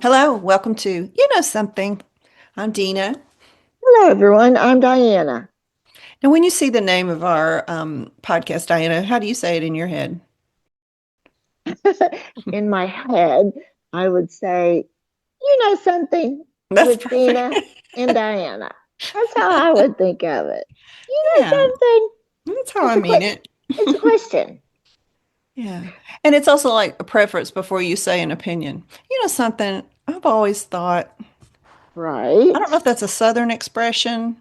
Hello, welcome to Something. I'm Dina. Hello, everyone. I'm Diana. Now, when you see the name of our podcast, Diana, how do you say it in your head? In my head, I would say, something That's with perfect. Dena and DiAnna. That's how I would think of it. Yeah, Something. that's how I It's a mean quick. it. It's a question, Yeah. And it's also like a preference before you say an opinion. Something I've always thought, I right? don't know if that's a Southern expression.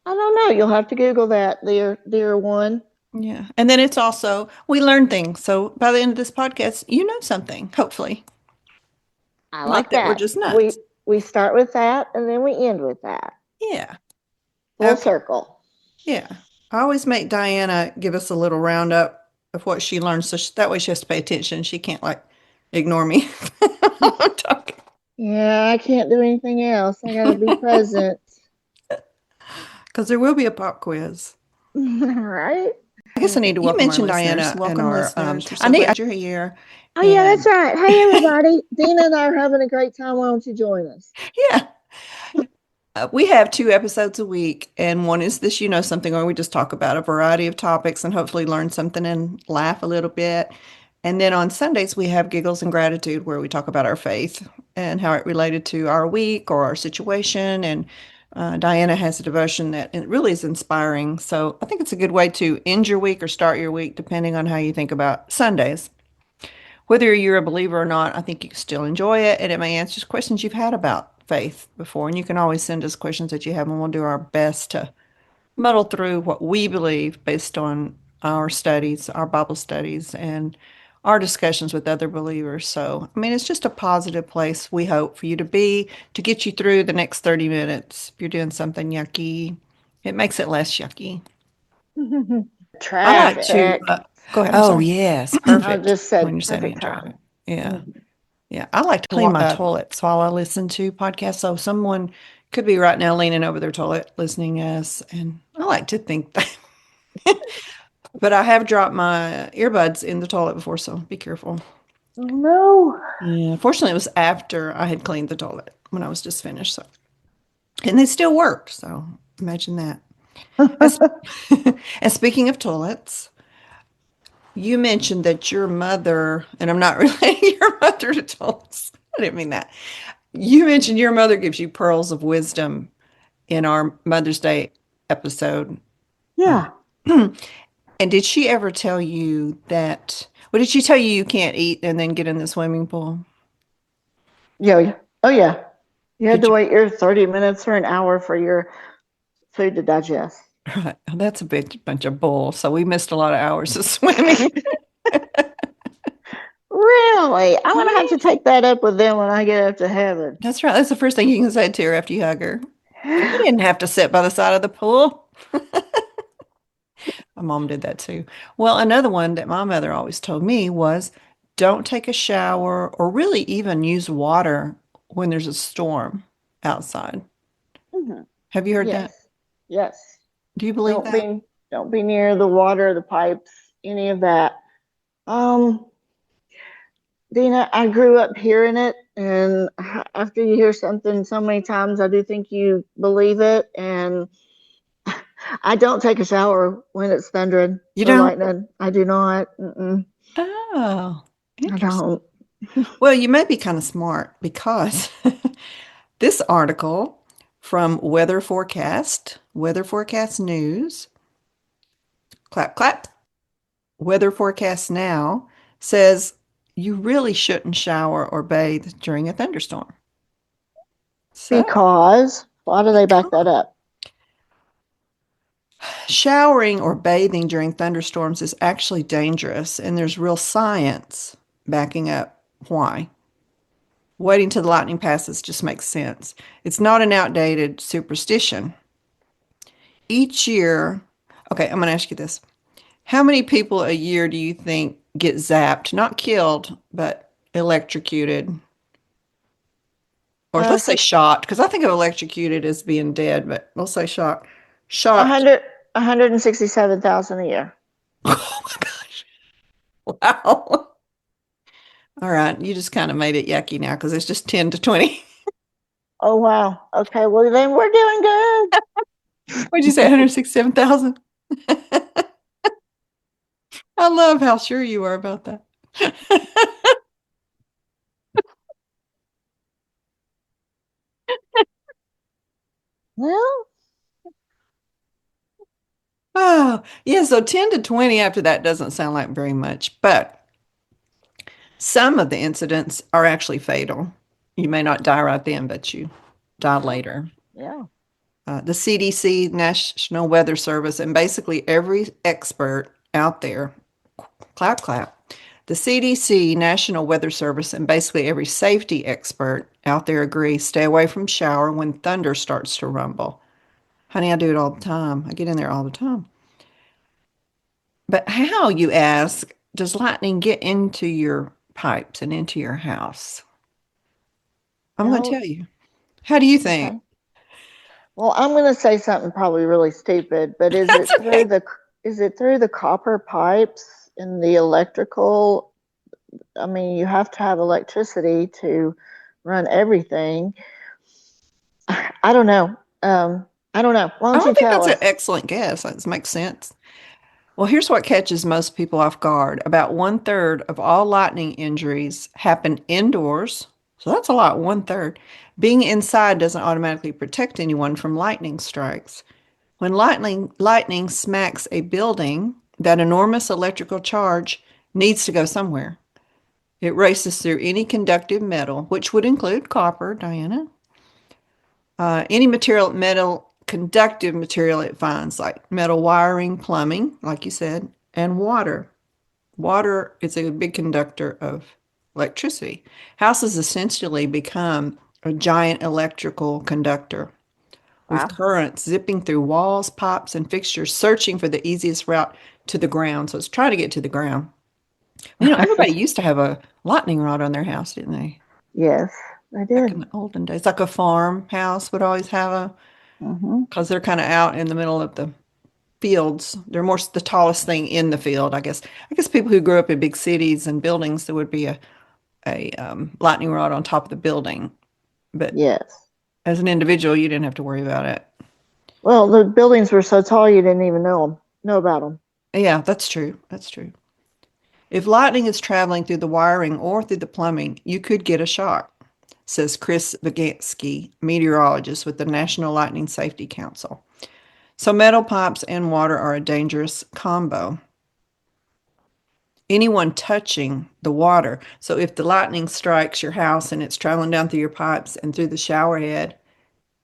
I don't know. You'll have to Google that, dear one. Yeah. And then it's also, we learn things. So by the end of this podcast, you know something, hopefully. I Not like that we're that. just We nuts. we start with that and then we end with that. Yeah. Full Okay. circle. Yeah. I always make Diana give us a little roundup of what she learned. That way she has to pay attention. She can't like ignore me while I'm talking. Yeah, I can't do anything else. I gotta be present. Because there will be a pop quiz. Right? I guess I need to You welcome our mentioned listeners Diana and welcome, our, listeners. We're I so need, glad you're here. Oh, yeah, that's and right. Hey, everybody. Dina and I are having a great time. Why don't you join us? yeah, we have 2 episodes a week. And one is this, something, where we just talk about a variety of topics and hopefully learn something and laugh a little bit. And then on Sundays, we have Giggles and Gratitude, where we talk about our faith and how it related to our week or our situation. And Diana has a devotion that it really is inspiring. So I think it's a good way to end your week or start your week, depending on how you think about Sundays. Whether you're a believer or not, I think you can still enjoy it, and it may answer questions you've had about faith before. And you can always send us questions that you have, and we'll do our best to muddle through what we believe based on our studies, our Bible studies, and our discussions with other believers. So, I mean, it's just a positive place, we hope, for you to be to get you through the next 30 minutes. If you're doing something yucky, it makes it less yucky. I like to Traffic. go ahead. I'm Oh, sorry. yes, I perfect. just said When you're sitting traffic and driving. time. Yeah. Mhm. Yeah. I like to clean my toilets while I listen to podcasts. So someone could be right now leaning over their toilet listening to us. And I like to think that. But I have dropped my earbuds in the toilet before, so be careful. Oh, no. Yeah. Fortunately, it was after I had cleaned the toilet when I was just finished. So, and they still worked. So imagine that. As, and speaking of toilets, you mentioned that your mother, and I'm not relating your mother to toilets. I didn't mean that. You mentioned your mother gives you pearls of wisdom in our Mother's Day episode. Uh, Yeah. and did she ever tell you that? What did she tell you can't eat and then get in the swimming pool? Yeah. Oh, yeah. You had Did to you? wait your 30 minutes or an hour for your food to digest. Right. Oh, that's a big bunch of bull. So we missed a lot of hours of swimming. Really? I'm going to have to Yeah, take that up with them when I get up to heaven. that's right. That's the first thing you can say to her after you hug her. You didn't have to sit by the side of the pool. My mom did that too. Well, another one that my mother always told me was don't take a shower or really even use water when there's a storm outside. Mhm. Have you heard that? Yes. Yes. Do you believe Don't that? be don't be near the water, the pipes, any of that. Um, Dina, I grew up hearing it, and after you hear something so many times, I do think you believe it. And I don't take a shower when it's thundering You or don't? lightning. I do not. Mm-mm, Oh, I interesting. don't. Well, you may be kind of smart because this article from Weather Forecast News, clap, clap, Weather Forecast Now says you really shouldn't shower or bathe during a thunderstorm. So, Because why do they back that because up? showering or bathing during thunderstorms is actually dangerous, and there's real science backing up why. Waiting till the lightning passes just makes sense. It's not an outdated superstition. Each year, okay, I'm going to ask you this. How many people a year do you think get zapped, not killed, but electrocuted? Or let's say Six, shot, because I think of electrocuted as being dead, but let's say shot. Shot. 100, 167,000 a year. Oh my gosh. Wow. All right, you just kind of made it yucky now because it's just 10 to 20. Oh wow. Okay, well then we're doing good. What'd you say, 167,000? I love how sure you are about that. Well, Oh, yeah, so 10 to 20 after that doesn't sound like very much, but some of the incidents are actually fatal. You may not die right then, but you die oh, later. yeah. The CDC, National Weather Service, and basically every expert out there, clap, clap. The CDC, National Weather Service, and basically every safety expert out there agree stay away from shower when thunder starts to rumble. Honey, I do it all the time. I get in there all the time. But how, you ask, does lightning get into your pipes and into your house? I'm going to Well, tell you. How do you think? okay. Well, I'm going to say something probably really stupid, but That's okay. is it through the copper pipes in the electrical? I mean, you have to have electricity to run everything. I don't know. I don't know. Why don't I you think tell that's an us? excellent guess. That makes sense. Well, here's what catches most people off guard. About one third of all lightning injuries happen indoors. So that's a lot, one third. Being inside doesn't automatically protect anyone from lightning strikes. When lightning smacks a building, that enormous electrical charge needs to go somewhere. It races through any conductive metal, which would include copper, Diana, any conductive material it finds, like metal wiring, plumbing, like you said, and water. Water is a big conductor of electricity. Houses essentially become a giant electrical conductor with Wow. currents zipping through walls, pipes, and fixtures, searching for the easiest route to the ground. So it's trying to get to the ground. You know, everybody used to have a lightning rod on their house, didn't they? Yes, I Back did. in the olden days, like a farmhouse would always have a, Hmm. because they're kind of out in the middle of the fields. They're more the tallest thing in the field, I guess. I guess people who grew up in big cities and buildings, there would be a lightning rod on top of the building. But Yes. as an individual, you didn't have to worry about it. Well, the buildings were so tall you didn't even know about them. Yeah, that's true. That's true. If lightning is traveling through the wiring or through the plumbing, you could get a shock, says Chris Vagansky, meteorologist with the National Lightning Safety Council. So metal pipes and water are a dangerous combo. Anyone touching the water. So if the lightning strikes your house and it's traveling down through your pipes and through the shower head,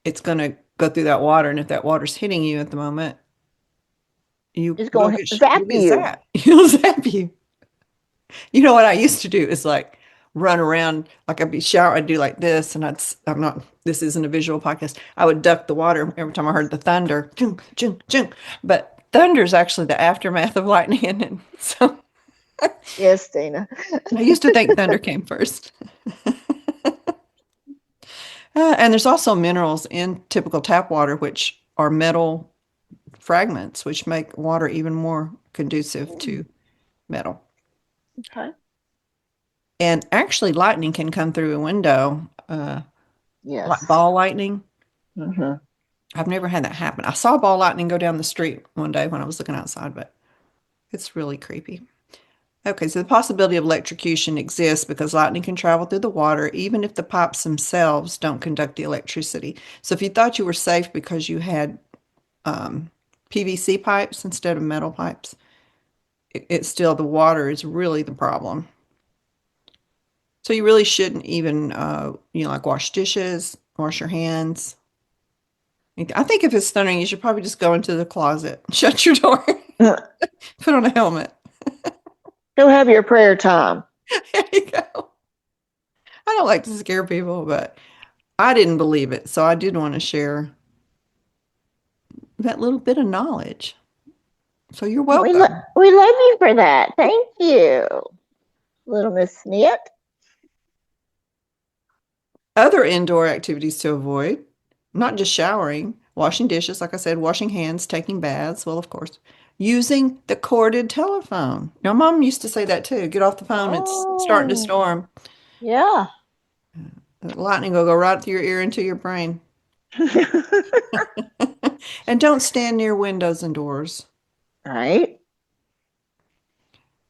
it's going to go through that water. And if that water's hitting you at the moment, you It's will going to zap you'll get you. zapped. You'll zap you. You know what I used to do is like run around, like I'd be shower, I'd do like this, and I'm not, this isn't a visual podcast. I would duck the water every time I heard the thunder, chung, chung, chung. But thunder is actually the aftermath of lightning, and so Yes, Dana. I used to think thunder came first. And there's also minerals in typical tap water, which are metal fragments, which make water even more conducive Mm, to metal. okay. And actually, lightning can come through a window, like Yes. ball lightning. Hmm. I've never had that happen. I saw ball lightning go down the street one day when I was looking outside, but it's really creepy. Okay, so the possibility of electrocution exists because lightning can travel through the water even if the pipes themselves don't conduct the electricity. So if you thought you were safe because you had PVC pipes instead of metal pipes, it's still the water is really the problem. So you really shouldn't even, like wash dishes, wash your hands. I think if it's thundering, you should probably just go into the closet, shut your door, Go put on a helmet. have your prayer time. There you go. I don't like to scare people, but I didn't believe it. So I did want to share that little bit of knowledge. So you're welcome. We love you for that. Thank you, little Miss Snit. Other indoor activities to avoid, not just showering, washing dishes, like I said, washing hands, taking baths. Well, of course, using the corded telephone. Now, Mom used to say that too. Get off the phone. It's starting to Oh, storm. yeah. The lightning will go right through your ear into your brain. And don't stand near windows and doors. Right.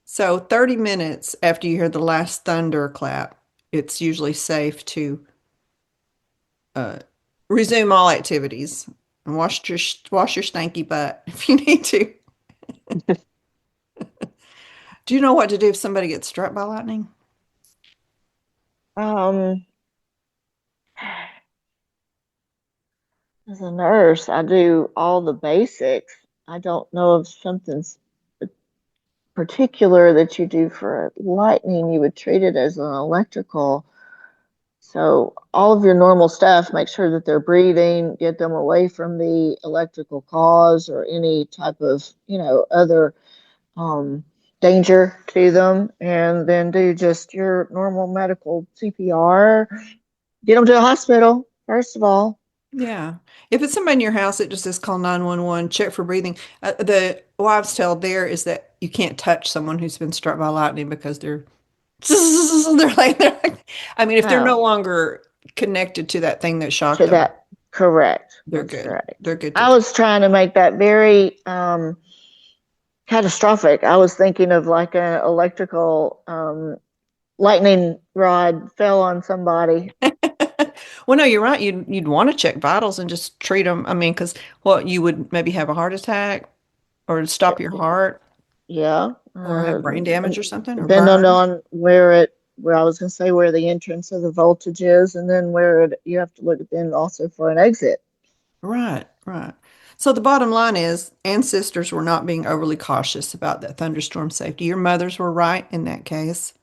So 30 minutes after you hear the last thunder clap, it's usually safe to uh, resume all activities and wash your stanky butt if you need to. Do you know what to do if somebody gets struck by lightning? Um, as a nurse, I do all the basics. I don't know if something's particular that you do for lightning. You would treat it as an electrical. So all of your normal stuff, make sure that they're breathing, get them away from the electrical cause or any type of, other um, danger to them, and then do just your normal medical CPR. Get them to the hospital, first of all. Yeah. If it's somebody in your house, it just says call 911, check for breathing. The wives' tale there is that you can't touch someone who's been struck by lightning because I mean, if they're no No, longer connected to that thing that shocked to them, that, correct. they're That's good. correct. They're good to I touch. was trying to make that very catastrophic. I was thinking of like an electrical lightning rod fell on somebody. Well, no, you're right. You'd want to check vitals and just treat them. I mean, because what you would maybe have a heart attack or stop your heart Yeah, or have brain damage or something or depending burn. on where I was going to say where the entrance of the voltage is, and then you have to look at then also for an exit. Right, right. So the bottom line is ancestors were not being overly cautious about that thunderstorm safety. Your mothers were right in that case.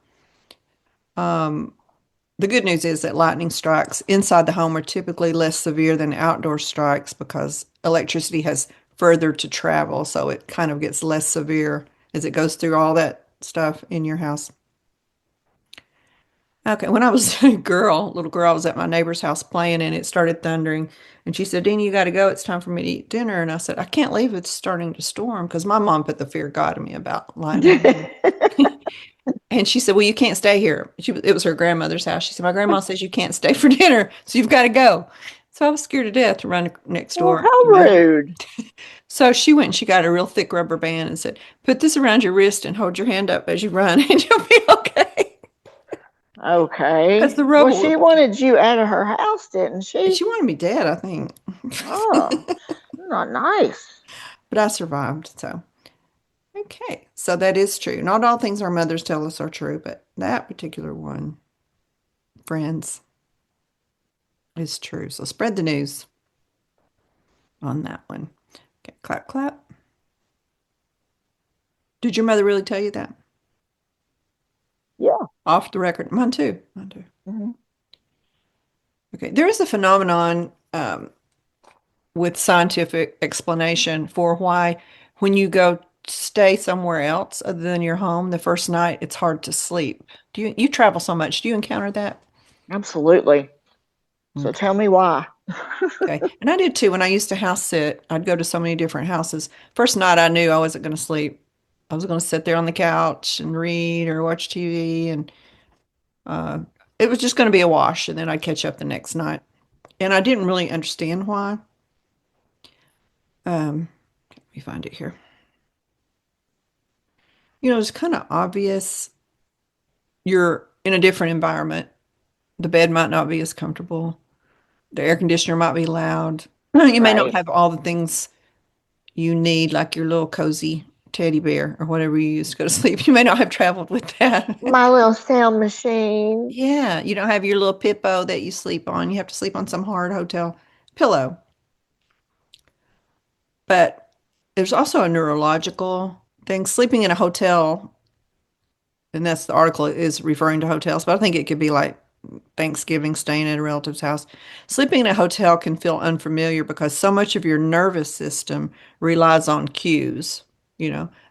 The good news is that lightning strikes inside the home are typically less severe than outdoor strikes because electricity has further to travel, so it kind of gets less severe as it goes through all that stuff in your house. Okay, when I was a little girl, I was at my neighbor's house playing and it started thundering. And she said, Dina, you got to go. It's time for me to eat dinner. And I said, I can't leave. It's starting to storm because my mom put the fear of God in me about lightning. And she said, well, you can't stay here. It was her grandmother's house. She said, my grandma says you can't stay for dinner, so you've got to go. So I was scared to death to run next Well, door how to my neighbor. rude. So she went and she got a real thick rubber band and said, put this around your wrist and hold your hand up as you run and you'll be okay. Because Okay. the Well, rubble she will. wanted you out of her house, didn't And she? she wanted me dead, I think. Oh, not nice. But I survived. So, okay. So that is true. Not all things our mothers tell us are true, but that particular one, friends, is true. So spread the news on that one. Okay. Clap, clap. Did your mother really tell you that? Yeah. Off the record. Mine too. Mine too. Hmm. Okay. There is a phenomenon with scientific explanation for why when you go stay somewhere else other than your home the first night, it's hard to sleep. Do you travel so much? Do you encounter that? Absolutely. So Okay. tell me why. Okay. And I did too. When I used to house sit, I'd go to so many different houses. First night I knew I wasn't going to sleep. I was going to sit there on the couch and read or watch TV and uh, it was just going to be a wash and then I'd catch up the next night. And I didn't really understand why. Let me find it here. It's kind of obvious you're in a different environment. The bed might not be as comfortable. The air conditioner might be loud. You may not Right. have all the things you need, like your little cozy teddy bear or whatever you use to go to sleep. You may not have traveled with that. My little sound machine. Yeah, you don't have your little Pippo that you sleep on. You have to sleep on some hard hotel pillow. But there's also a neurological thing. Sleeping in a hotel, and that's the article is referring to hotels, but I think it could be like Thanksgiving, staying at a relative's house. Sleeping in a hotel can feel unfamiliar because so much of your nervous system relies on cues.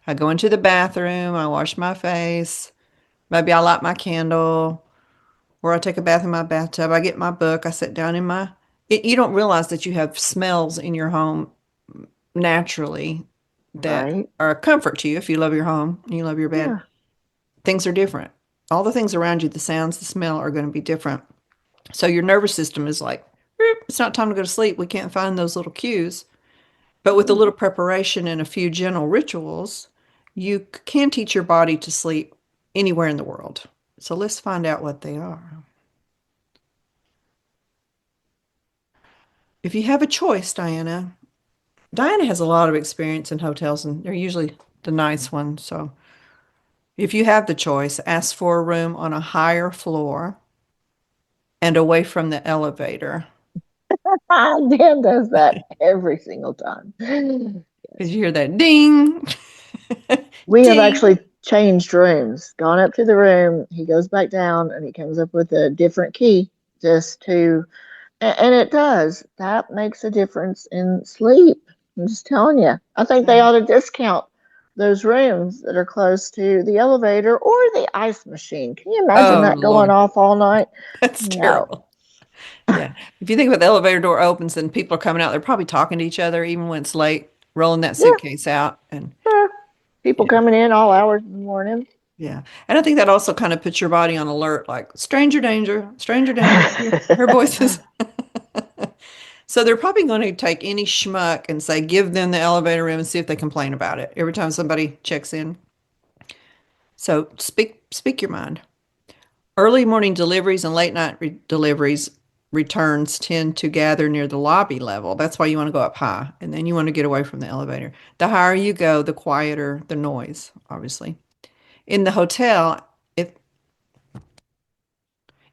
I go into the bathroom, I wash my face, maybe I light my candle, or I take a bath in my bathtub. I get my book, I sit down in you don't realize that you have smells in your home naturally. that Right. are a comfort to you if you love your home and you love your bed. Yeah. Things are different. All the things around you, the sounds, the smell are going to be different. So your nervous system is like, "Beep, it's not time to go to sleep. We can't find those little cues." But with a Hmm. little preparation and a few gentle rituals, you can teach your body to sleep anywhere in the world. So let's find out what they are. If you have a choice, Diana has a lot of experience in hotels, and they're usually the nice ones. So if you have the choice, ask for a room on a higher floor and away from the elevator. Dan does that every single time. Because Yes. you hear that ding, We have actually ding. changed rooms, gone up to the room. He goes back down and he comes up with a different key just to, and it does. That makes a difference in sleep. I'm just telling you. I think they ought to discount those rooms that are close to the elevator or the ice machine. Can you imagine Oh, that going Lord. off all night? That's No. terrible. Yeah. If you think about the elevator door opens and people are coming out, they're probably talking to each other even when it's late, rolling that Yeah. suitcase out. And Sure. People yeah, coming in all hours in the morning. yeah. And I think that also kind of puts your body on alert, like stranger danger. Her voices. So they're probably going to take any schmuck and say, give them the elevator room and see if they complain about it every time somebody checks in. So speak your mind. Early morning deliveries and late night deliveries returns tend to gather near the lobby level. That's why you want to go up high, and then you want to get away from the elevator. The higher you go, the quieter the noise, obviously. In the hotel,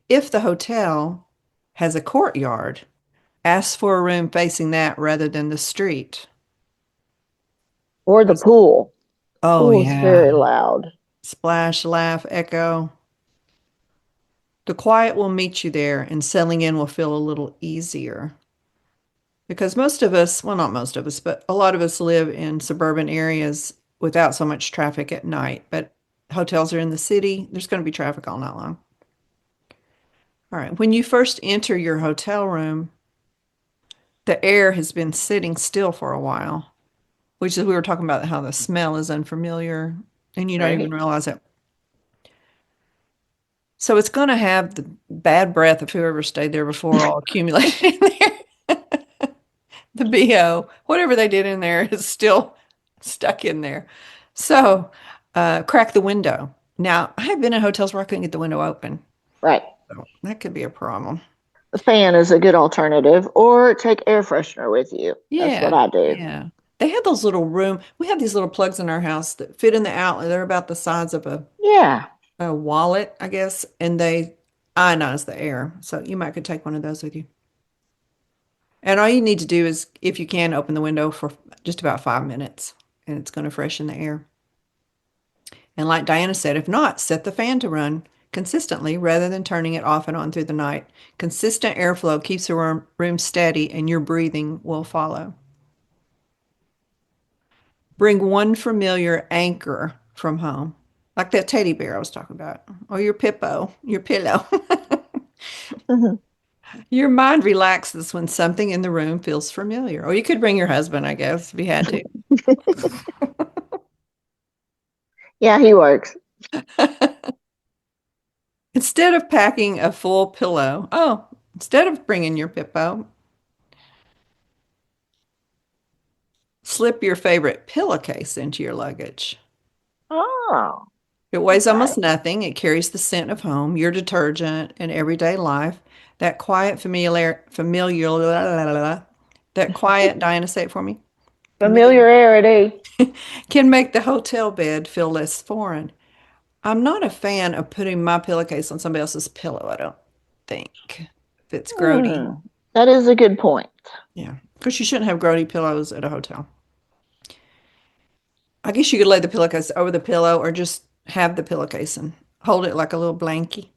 if the hotel has a courtyard, ask for a room facing that rather than the street. Or the pool. Oh Pool is yeah. very loud. Splash, laugh, echo. The quiet will meet you there, and settling in will feel a little easier. Because most of us, well, not most of us, but a lot of us live in suburban areas without so much traffic at night. But hotels are in the city, there's going to be traffic all night long. All right. When you first enter your hotel room, the air has been sitting still for a while, which is we were talking about how the smell is unfamiliar and you don't even Right. realize it. So it's going to have the bad breath of whoever stayed there before all accumulated in there. The BO, whatever they did in there is still stuck in there. So crack the window. Now, I have been in hotels where I couldn't get the window open. Right. So that could be a problem. The fan is a good alternative. Or take air freshener with you. That's what Yeah, I do. yeah. They had those little room. We have these little plugs in our house that fit in the outlet. They're about the size of Yeah. a wallet, I guess, and they ionize the air. So you might could take one of those with you. And all you need to do is, if you can, open the window for just about 5 minutes, and it's going to freshen the air. And like Diana said, if not, set the fan to run consistently rather than turning it off and on through the night. Consistent airflow keeps the room steady and your breathing will follow. Bring one familiar anchor from home, like that teddy bear I was talking about, or your Pippo, your pillow. Your mind relaxes when something in the room feels familiar. Or you could bring your husband, I guess, if you had to. Yeah, he works. Instead of packing a full pillow, instead of bringing your Pippo, slip your favorite pillowcase into your luggage. Oh, It weighs okay. almost nothing. It carries the scent of home, your detergent, and everyday life. That quiet, that quiet, Diana, say it for me, familiar, Familiarity. can make the hotel bed feel less foreign. I'm not a fan of putting my pillowcase on somebody else's pillow, I don't think. If it's grody. Hmm. That is a good point. Yeah. Because you shouldn't have grody pillows at a hotel. I guess you could lay the pillowcase over the pillow or just have the pillowcase and hold it like a little blankie.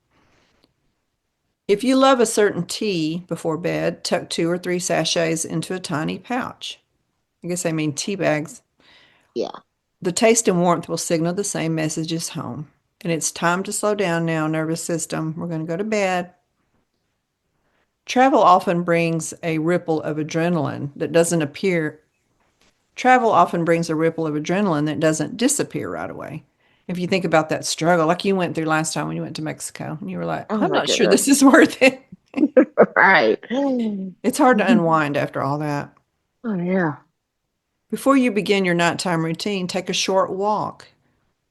If you love a certain tea before bed, tuck 2 or 3 sachets into a tiny pouch. I guess I mean tea bags. Yeah. The taste and warmth will signal the same message as home. And it's time to slow down now, nervous system. We're going to go to bed. Travel often brings a ripple of adrenaline that doesn't appear Travel often brings a ripple of adrenaline that doesn't disappear right away. If you think about that struggle, like you went through last time when you went to Mexico, and you were like, Oh I'm my not sure this goodness. is worth it. Right. It's hard to unwind after all that. Oh yeah. Before you begin your nighttime routine, take a short walk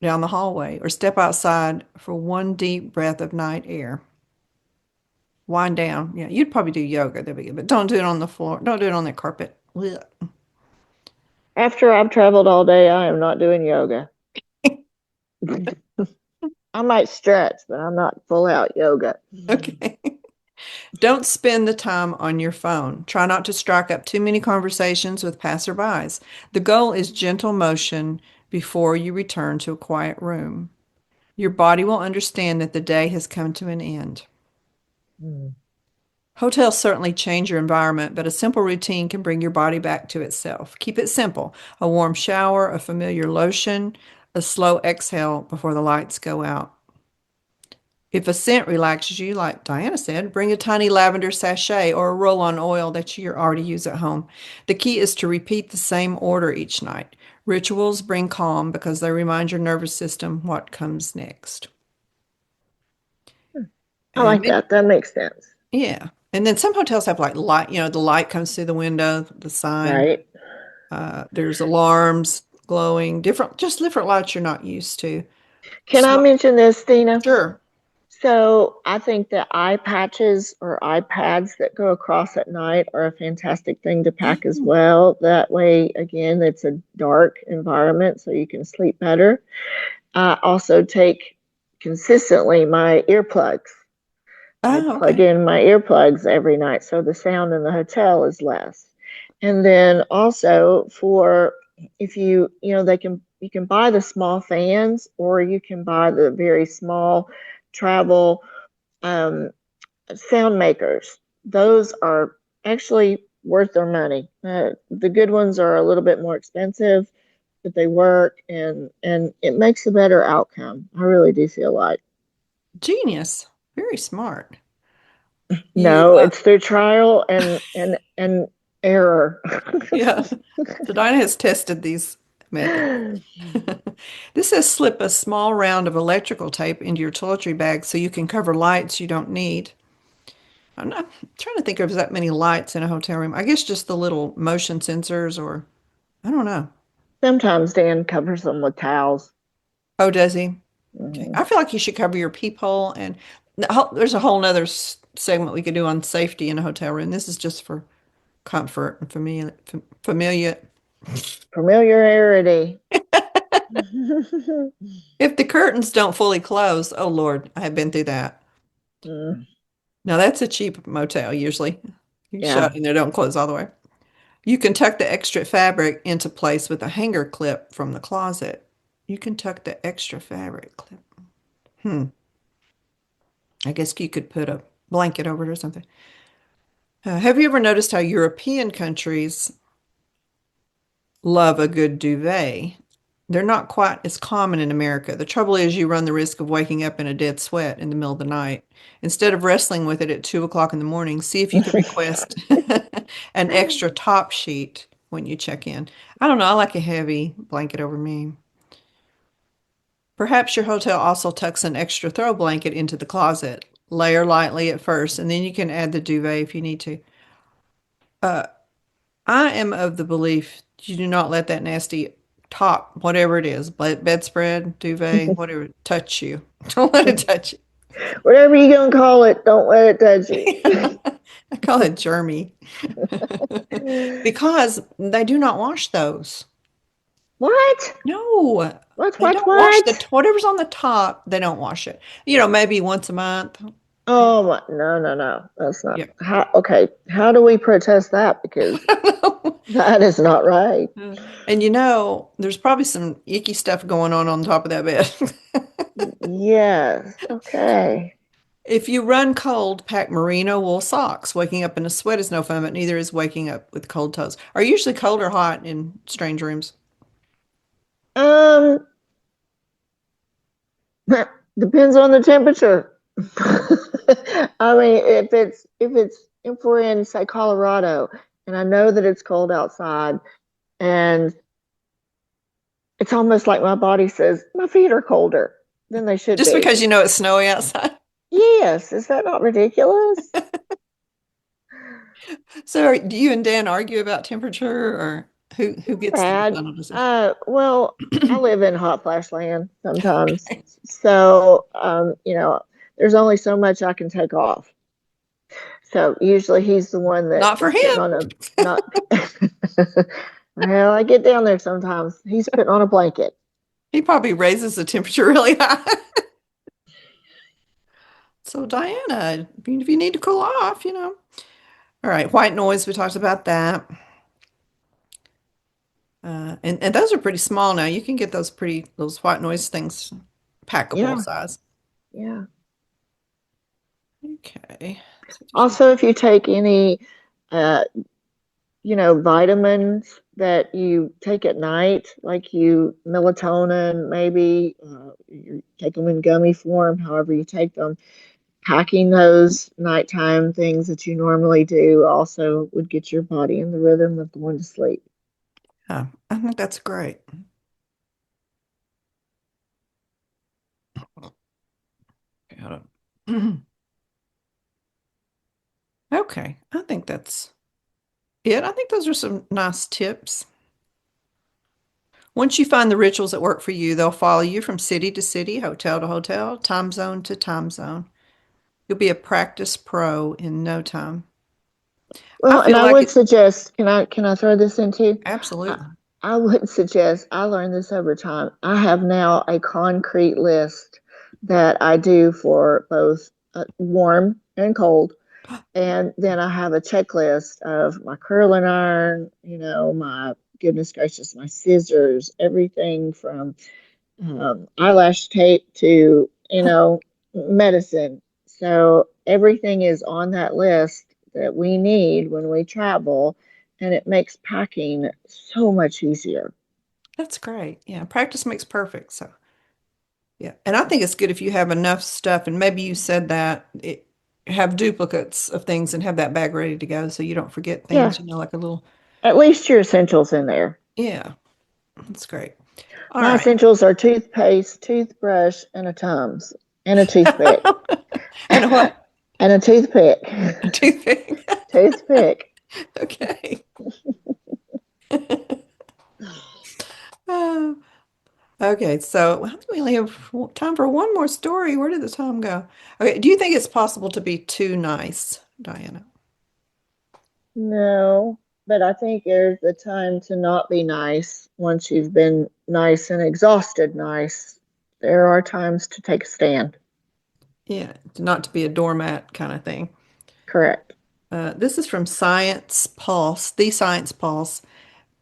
down the hallway or step outside for one deep breath of night air. Wind down. Yeah, you'd probably do yoga, that'd be good, but don't do it on the floor. Don't do it on the carpet. Ugh. After I've traveled all day, I am not doing yoga. I might stretch, but I'm not full out yoga. Okay. Don't spend the time on your phone. Try not to strike up too many conversations with passerbys. The goal is gentle motion before you return to a quiet room. Your body will understand that the day has come to an end. Mm. Hotels certainly change your environment, but a simple routine can bring your body back to itself. Keep it simple. A warm shower, a familiar lotion, a slow exhale before the lights go out. If a scent relaxes you, like Diana said, bring a tiny lavender sachet or a roll-on oil that you already use at home. The key is to repeat the same order each night. Rituals bring calm because they remind your nervous system what comes next. I And like that. That makes sense. yeah. And then some hotels have like light, the light comes through the window, the sign. Right. There's alarms glowing, just different lights you're not used to. Can I So, mention this, Dina? sure. So I think that eye patches or iPads that go across at night are a fantastic thing to pack as Mhm. well. That way, again, it's a dark environment so you can sleep better. I also take consistently my earplugs. I Oh, plug okay. in my earplugs every night so the sound in the hotel is less. And then also for if they can you can buy the small fans or you can buy the very small travel um, sound makers. Those are actually worth their money. The good ones are a little bit more expensive, but they work and it makes a better outcome. I really do feel like. Genius. Very smart. You, No, it's through trial and error. yeah. So Dinah has tested these methods. This says slip a small round of electrical tape into your toiletry bag so you can cover lights you don't need. I'm not trying to think if there's that many lights in a hotel room. I guess just the little motion sensors or I don't know. Sometimes Dan covers them with towels. Oh, does he? Okay. Mhm. I feel like you should cover your peephole and there's a whole nother segment we could do on safety in a hotel room. This is just for comfort and familiar. Familiarity. If the curtains don't fully close, oh Lord, I have been through that. Mm, Now that's a cheap motel usually. You yeah. shut and they don't close all the way. You can tuck the extra fabric into place with a hanger clip from the closet. You can tuck the extra fabric clip. Hmm. I guess you could put a blanket over it or something. Have you ever noticed how European countries love a good duvet? They're not quite as common in America. The trouble is, you run the risk of waking up in a dead sweat in the middle of the night. Instead of wrestling with it at 2 o'clock in the morning, see if you can request an extra top sheet when you check in. I don't know. I like a heavy blanket over me. Perhaps your hotel also tucks an extra throw blanket into the closet. Layer lightly at first, and then you can add the duvet if you need to. Uh, I am of the belief you do not let that nasty top, whatever it is, bedspread, duvet, whatever, touch you. Don't let it touch Whatever you gonna call it, don't let it touch you. you. I call it germy because they do not wash those. What? No, What? they What? don't wash What? whatever's on the top, they don't wash it. Maybe once a month. Oh my, no, no, no. That's not Yeah. how okay. How do we protest that? Because that is not right. And there's probably some icky stuff going on top of that bed. Yes. Okay. If you run cold, pack merino wool socks. Waking up in a sweat is no fun, but neither is waking up with cold toes. Are you usually cold or hot in strange rooms? Um, depends on the temperature. I mean, if we're in say Colorado and I know that it's cold outside And it's almost like my body says, my feet are colder than they should Just be. because you know it's snowy outside. Yes, is that not ridiculous? So do you and Dan argue about temperature or who gets the Bad. final decision? Well, I live in hot flash land sometimes. Okay. So, there's only so much I can take off. So usually he's the one that Not for is putting him. on a not. Well, I get down there sometimes. He's putting on a blanket. He probably raises the temperature really high. So Diana, if you need to cool off, you know. All right, white noise, we talked about that. And those are pretty small now. You can get those white noise things packable Yeah, size. yeah. Okay. So did you? Also, if you take any, uh, vitamins that you take at night, like you melatonin, maybe you take them in gummy form, however you take them, packing those nighttime things that you normally do also would get your body in the rhythm of going to sleep. I think that's great. Got it. Okay, I think that's it. I think those are some nice tips. Once you find the rituals that work for you, they'll follow you from city to city, hotel to hotel, time zone to time zone. You'll be a practice pro in no time. I Well, and feel I like would it, suggest, can I throw this in too? I, absolutely. I would suggest, I learned this over time. I have now a concrete list that I do for both warm and cold. And then I have a checklist of my curling iron, my goodness gracious, my scissors, everything from eyelash tape to, medicine. So everything is on that list that we need when we travel, and it makes packing so much easier. That's great. Yeah, practice makes perfect. So, yeah. And I think it's good if you have enough stuff, and maybe you said that, have duplicates of things and have that bag ready to go so you don't forget Yeah, things, like a little, at least your essentials in there. yeah, that's great. All My right. essentials are toothpaste, toothbrush, and a Tums, and a toothpick, And what? and a toothpick. Toothpick. Toothpick. Okay. Oh, okay, so I think we only have time for one more story. Where did the time go? Okay, do you think it's possible to be too nice, Diana? No, but I think there's a time to not be nice once you've been nice and exhausted nice. There are times to take a stand. Yeah, not to be a doormat kind of thing. Correct. This is from Science Pulse, the Science Pulse.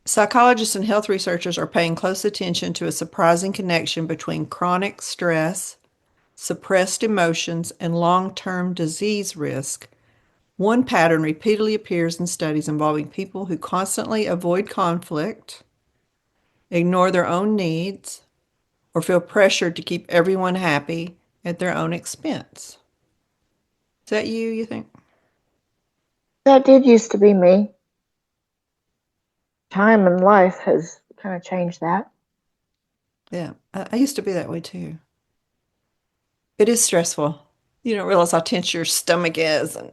Psychologists and health researchers are paying close attention to a surprising connection between chronic stress, suppressed emotions, and long-term disease risk. One pattern repeatedly appears in studies involving people who constantly avoid conflict, ignore their own needs, or feel pressured to keep everyone happy at their own expense. Is that you think? That did used to be me. Time and life has kind of changed that. Yeah, I used to be that way too. It is stressful. You don't realize how tense your stomach is and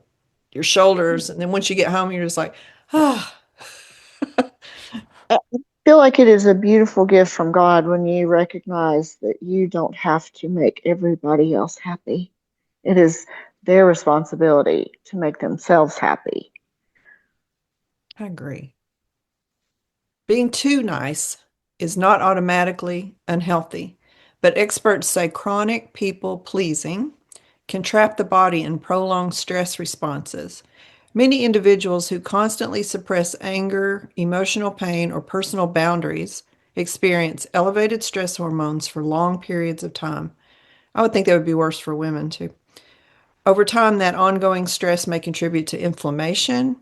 your shoulders. And then once you get home, you're just like, ah, I feel like it is a beautiful gift from God when you recognize that you don't have to make everybody else happy. It is their responsibility to make themselves happy. I agree. Being too nice is not automatically unhealthy, but experts say chronic people pleasing can trap the body in prolonged stress responses. Many individuals who constantly suppress anger, emotional pain, or personal boundaries experience elevated stress hormones for long periods of time. I would think that would be worse for women too. Over time, that ongoing stress may contribute to inflammation,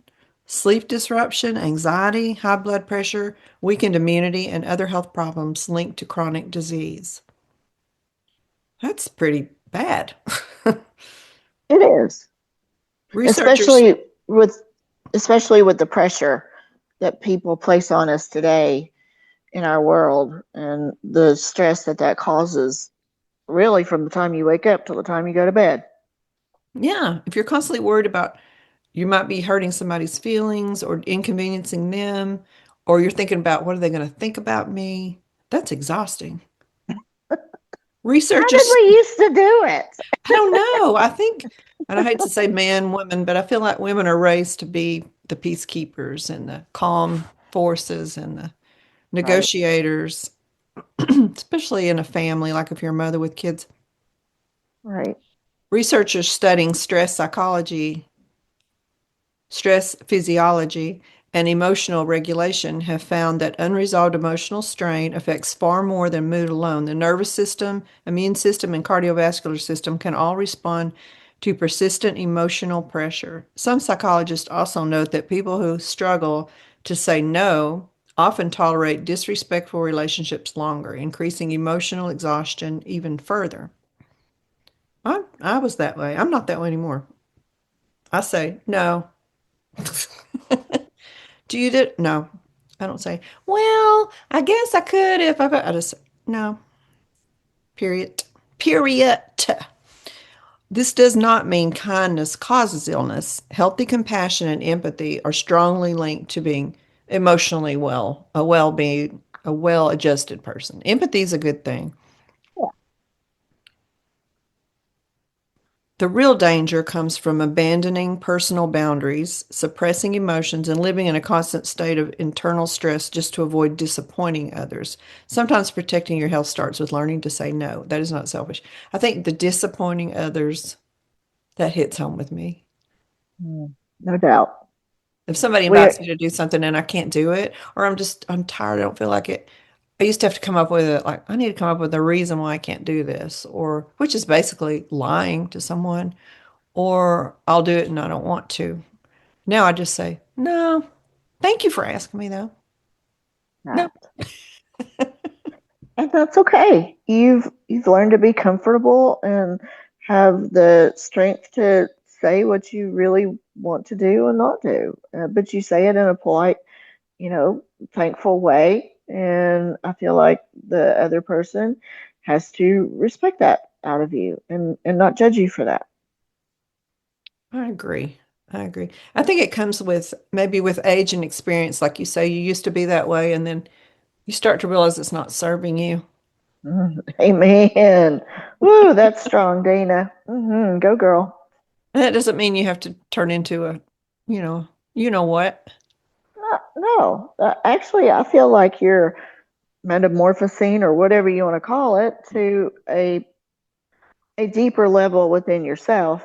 sleep disruption, anxiety, high blood pressure, weakened immunity, and other health problems linked to chronic disease. That's pretty bad. It is, Researchers, especially with especially with the pressure that people place on us today in our world and the stress that that causes really from the time you wake up till the time you go to bed. Yeah, if you're constantly worried about you might be hurting somebody's feelings or inconveniencing them, or you're thinking about what are they going to think about me, that's exhausting. How did Researchers, we used to do it? I don't know. I think, and I hate to say men, women, but I feel like women are raised to be the peacekeepers and the calm forces and the Right, negotiators, especially in a family, like if you're a mother with kids. right. Researchers studying stress psychology, stress physiology, and emotional regulation have found that unresolved emotional strain affects far more than mood alone. The nervous system, immune system, and cardiovascular system can all respond to persistent emotional pressure. Some psychologists also note that people who struggle to say no often tolerate disrespectful relationships longer, increasing emotional exhaustion even further. I was that way. I'm not that way anymore. I say no. Do you do? No, I don't say, well, I guess I could if I just, no, period. Period. This does not mean kindness causes illness. Healthy compassion and empathy are strongly linked to being emotionally well, a well-being, a well-adjusted person. Empathy is a good thing. Yeah. The real danger comes from abandoning personal boundaries, suppressing emotions, and living in a constant state of internal stress just to avoid disappointing others. Sometimes protecting your health starts with learning to say no. That is not selfish. I think the disappointing others, that hits home with me. No doubt. If somebody invites We're me to do something and I can't do it, or I'm tired, I don't feel like it. I used to have to come up with it, like, I need to come up with a reason why I can't do this, or which is basically lying to someone, or I'll do it and I don't want to. Now I just say, no, thank you for asking me though. No. not. And that's okay. You've learned to be comfortable and have the strength to say what you really want to do and not do. But you say it in a polite, you know, thankful way. And I feel like the other person has to respect that out of you and not judge you for that. I agree. I agree. I think it comes with maybe with age and experience. Like you say, you used to be that way, and then you start to realize it's not serving you. Amen. Woo, that's strong, Dana. Go girl. And that doesn't mean you have to turn into you know what. No, no. Actually, I feel like you're metamorphosing or whatever you want to call it to a deeper level within yourself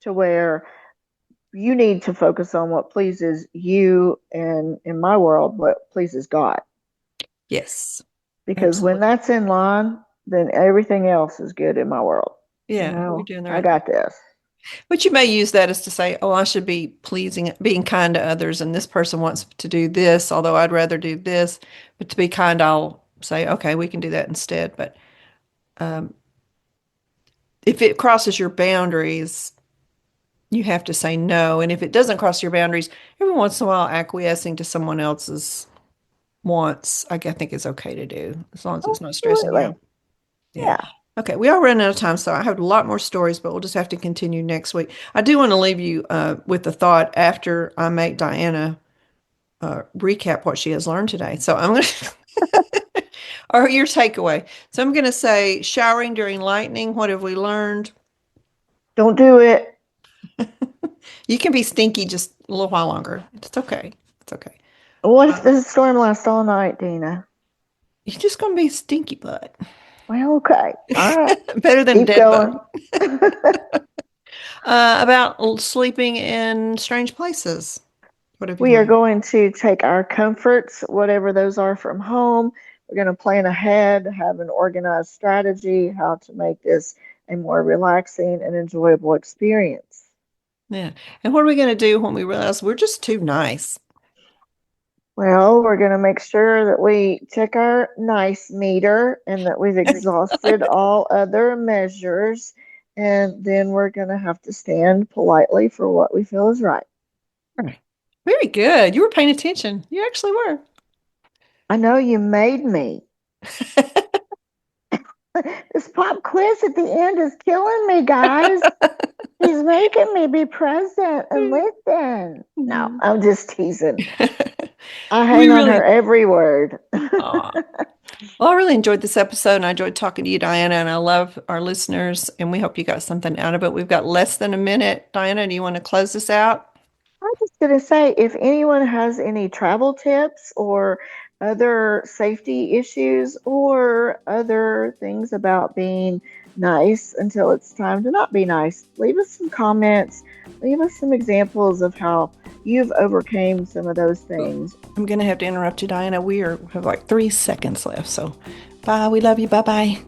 to where you need to focus on what pleases you and in my world what pleases God, Yes, because when absolutely. that's in line then everything else is good in my world. You Yeah, you're know, doing the I right thing. got this. But you may use that as to say, oh, I should be pleasing, being kind to others, and this person wants to do this, although I'd rather do this. But to be kind, I'll say, okay, we can do that instead. But um, if it crosses your boundaries, you have to say no. And if it doesn't cross your boundaries, every once in a while, acquiescing to someone else's wants, I think is okay to do, as long as it's not stressing you Absolutely. out. Yeah. Yeah. Okay, we are running out of time, so I have a lot more stories, but we'll just have to continue next week. I do want to leave you with the thought after I make Diana recap what she has learned today. So I'm going to, or your takeaway. So I'm going to say showering during lightning. What have we learned? Don't do it. You can be stinky just a little while longer. It's okay. It's okay. What if the storm lasts all night, Dina? You're just going to be a stinky butt. Well, okay. All right. Better than a Keep dead going. bug. About sleeping in strange places. What have you We are learned? going to take our comforts, whatever those are from home. We're going to plan ahead, have an organized strategy, how to make this a more relaxing and enjoyable experience. Yeah. And what are we going to do when we realize we're just too nice? Well, we're going to make sure that we check our nice meter and that we've exhausted all other measures. And then we're going to have to stand politely for what we feel is right. Right. Very good. You were paying attention. You actually were. I know you made me. This pop quiz at the end is killing me, guys. He's making me be present and listen. No, Mhm. I'm just teasing. I We hang on her really, every word. aw. Well, I really enjoyed this episode and I enjoyed talking to you, Diana, and I love our listeners and we hope you got something out of it. We've got less than a minute. Diana, do you want to close this out? I'm just going to say if anyone has any travel tips or other safety issues or other things about being nice until it's time to not be nice, leave us some comments, leave us some examples of how you've overcame some of those things. I'm going to have to interrupt you, Diana. We have like 3 seconds left. So bye. We love you. Bye bye.